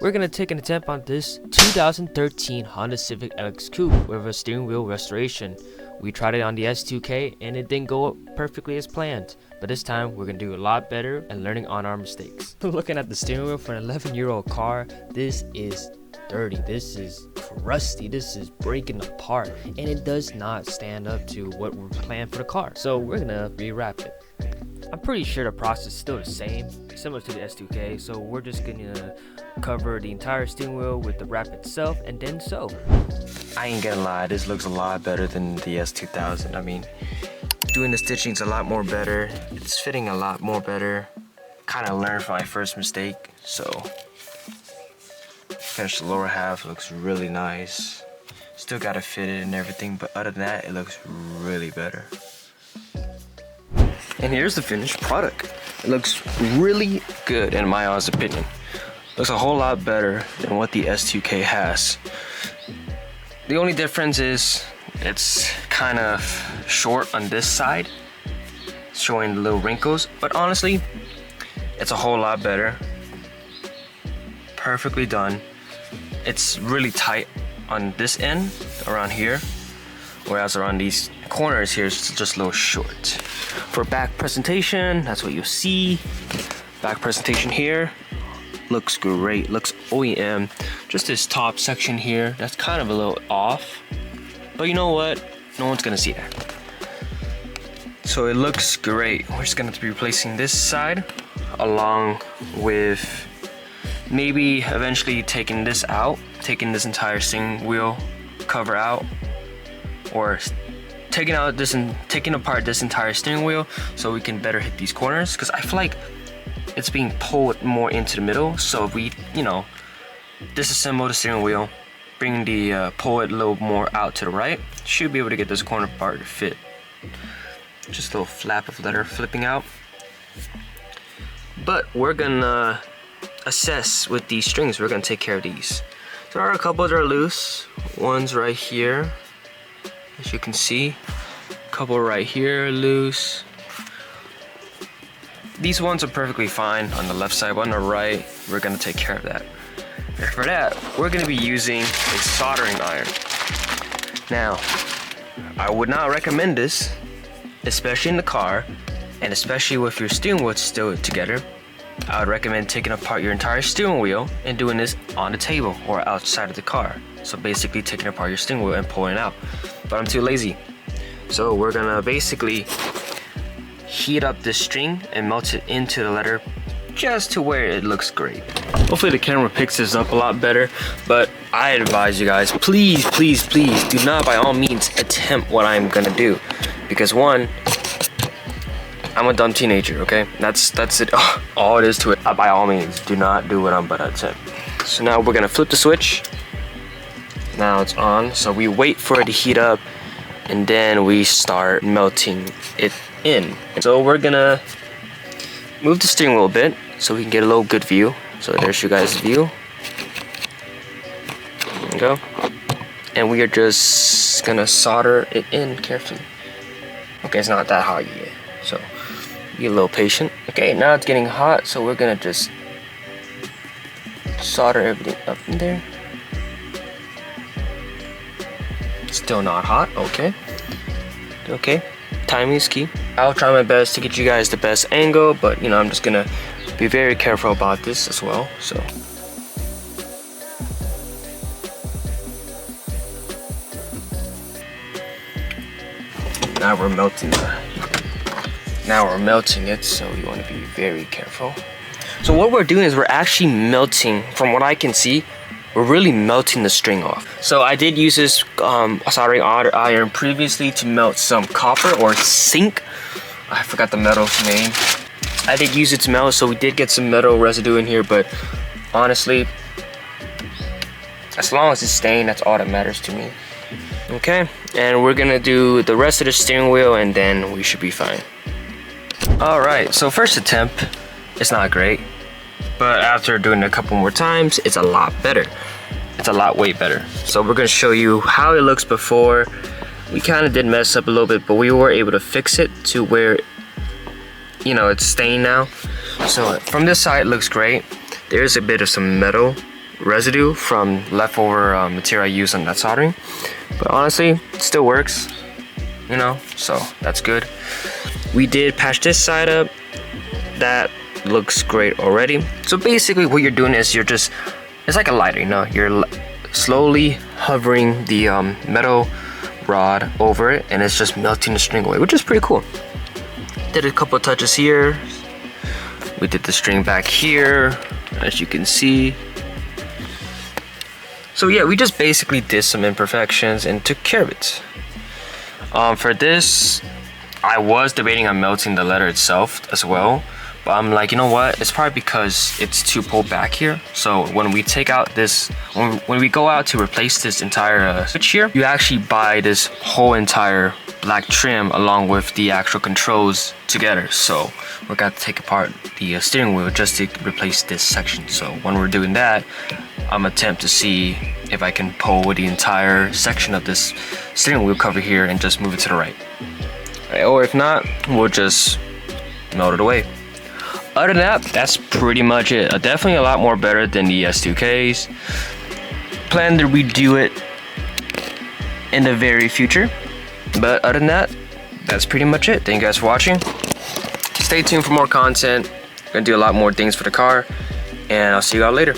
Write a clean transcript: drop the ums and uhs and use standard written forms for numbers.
We're gonna take an attempt on this 2013 Honda Civic LX Coupe with a steering wheel restoration. We tried it on the S2K and it didn't go perfectly as planned, but this time we're gonna do a lot better and learning on our mistakes. Looking at the steering wheel for an 11-year-old car, this is dirty, this is rusty, this is breaking apart, and it does not stand up to what we're planning for the car. So we're gonna rewrap it. I'm pretty sure the process is still the same, similar to the S2K, so we're just gonna cover the entire steering wheel with the wrap itself and then sew. I ain't gonna lie, this looks a lot better than the S2000. I mean, doing the stitching's a lot more better, it's fitting a lot more better. Kinda learned from my first mistake, so finish the lower half, looks really nice. Still gotta fit it and everything, but other than that, it looks really better. And here's the finished product. It looks really good in my honest opinion. Looks a whole lot better than what the S2K has. The only difference is it's kind of short on this side, showing the little wrinkles, but honestly, it's a whole lot better. Perfectly done. It's really tight on this end, around here, whereas around these corners here, it's just a little short. For back presentation, that's what you'll see. Back presentation here, looks great, looks OEM. Just this top section here, that's kind of a little off. But you know what? No one's gonna see that. So it looks great. We're just gonna be replacing this side along with maybe eventually taking this out, taking this entire steering wheel cover out, or taking apart this entire steering wheel so we can better hit these corners, because I feel like it's being pulled more into the middle. So if we, disassemble the steering wheel, bring the pull it a little more out to the right, should be able to get this corner part to fit. Just a little flap of leather flipping out. But we're gonna assess with these strings. We're gonna take care of these. There are a couple that are loose. One's right here, as you can see. A couple right here loose. These ones are perfectly fine on the left side, but on the right, we're gonna take care of that. And for that, we're gonna be using a soldering iron. Now, I would not recommend this, especially in the car, and especially with your steering wheel still together. I would recommend taking apart your entire steering wheel and doing this on the table or outside of the car. So basically taking apart your steering wheel and pulling it out. But I'm too lazy. So we're gonna basically heat up this string and melt it into the leather just to where it looks great. Hopefully the camera picks this up a lot better, but I advise you guys, please, please, please do not by all means attempt what I'm gonna do. Because one, I'm a dumb teenager, okay? That's it, all it is to it. By all means, do not do what I'm about to attempt. So now we're gonna flip the switch. Now it's on, so we wait for it to heat up and then we start melting it in. So we're gonna move the steering wheel a bit so we can get a little good view. So there's you guys' view. There we go. And we are just gonna solder it in carefully. Okay, it's not that hot yet, so be a little patient. Okay, now it's getting hot, so we're gonna just solder everything up in there. Still not hot, okay. Okay, timing is key. I'll try my best to get you guys the best angle, but I'm just gonna be very careful about this as well, so. Now we're melting it, so you want to be very careful. So what we're doing is we're actually melting, from what I can see, we're really melting the string off. So I did use this soldering iron previously to melt some copper or zinc. I forgot the metal's name. I did use it to melt, so we did get some metal residue in here, but honestly, as long as it's staying, that's all that matters to me. Okay, and we're gonna do the rest of the steering wheel and then we should be fine. Alright, so first attempt, it's not great. But after doing it a couple more times, it's a lot better. It's a lot way better. So we're gonna show you how it looks before. We kind of did mess up a little bit, but we were able to fix it to where, it's staying now. So from this side, it looks great. There's a bit of some metal residue from leftover material I used on that soldering. But honestly, it still works, you know, so that's good. We did patch this side up. That looks great already. So basically what you're doing is it's like a lighter, you know, you're slowly hovering the metal rod over it, and it's just melting the string away, which is pretty cool. Did a couple of touches here. We did the string back here, as you can see. So yeah, we just basically did some imperfections and took care of it. For this, I was debating on melting the leather itself as well, but I'm like, you know what? It's probably because it's too pulled back here. So when we take out this, when we go out to replace this entire switch here, you actually buy this whole entire black trim along with the actual controls together. So we're gonna take apart the steering wheel just to replace this section. So when we're doing that, I'm attempt to see if I can pull the entire section of this steering wheel cover here and just move it to the right. Or if not, we'll just melt it away. Other than that, that's pretty much it. Definitely a lot more better than the S2Ks. Plan to redo it in the very future. But other than that, that's pretty much it. Thank you guys for watching. Stay tuned for more content. Gonna do a lot more things for the car, and I'll see you all later.